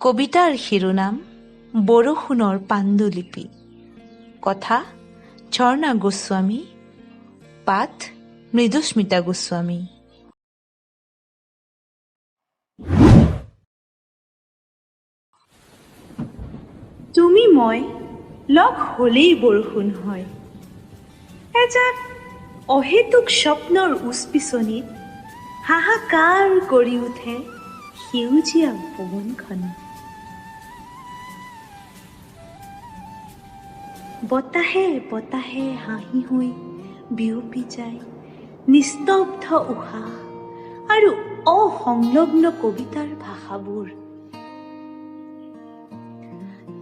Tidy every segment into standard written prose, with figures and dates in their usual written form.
কবিতাৰ শিৰোনাম বৰষুণৰ পাণ্ডুলিপি। কথা ঝৰ্ণা গোস্বামী, পাঠ মৃদুস্মিতা গোস্বামী। তুমি মই লগ হ'লেই বৰষুণ হয়। এজাক অহেতুক স্বপ্নৰ উচপিছনিত হাহাকাৰ কৰি উঠে সেউজীয়া পৱনখন। বতাহে বতাহে হাঁহি হৈ বিয়পি যায় নিস্তব্ধ উশাহ আৰু অসংলগ্ন কবিতাৰ ভাষাবোৰ।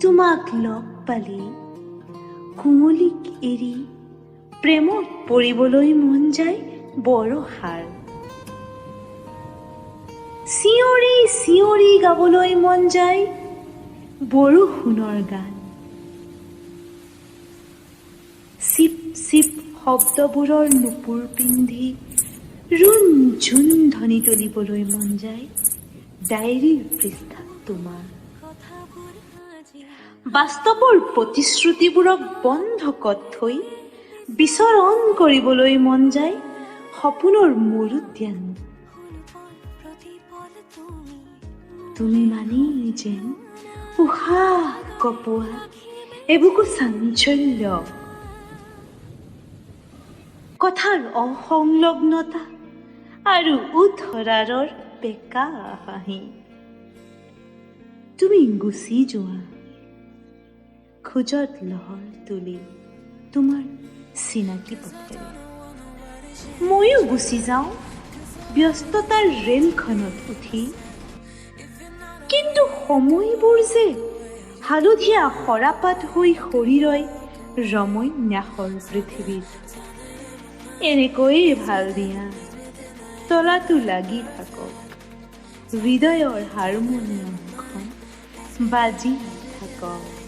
তোমাক লগ পালি কুঁৱলীক এৰি প্ৰেমত পৰিবলৈ মন যায় বৰষাৰ। চিঞৰি চিঞৰি গাবলৈ মন যায় বৰষুণৰ গান। চিপ চিপ শব্দবোৰৰ নুপুৰ পিন্ধি ৰুণ ঝুন ধ্বনি তুলিবলৈ মন যায় ডায়েৰীৰ পৃষ্ঠাত তোমাৰ। বাস্তৱৰ প্ৰতিশ্ৰুতিবোৰক বন্ধকত থৈ বিচৰণ কৰিবলৈ মন যায় সপোনৰ মৰুদ্যান। তুমি মানেই যেন উশাহ কপোৱা এবুকু চাঞ্চল্য, কথাৰ অসংলগ্নতা আৰু উদ্ধৰাৰৰ বেকা হাঁহি। তুমি গুচি যোৱা খোজত লহৰ তুলি তোমাৰ চিনাকি পথেৰে। ময়ো গুচি যাওঁ ব্যস্ততাৰ ৰেলখনত উঠি। কিন্তু সময়বোৰ যে হালধীয়া সৰাপাত হৈ সৰি ৰয় ৰমন্যাসৰ পৃথিৱীত। এনেকৈয়ে ভাল দিয়া, তলাটো লাগি থাকক, হৃদয়ৰ হাৰমনিয়ামখন বাজি থাকক।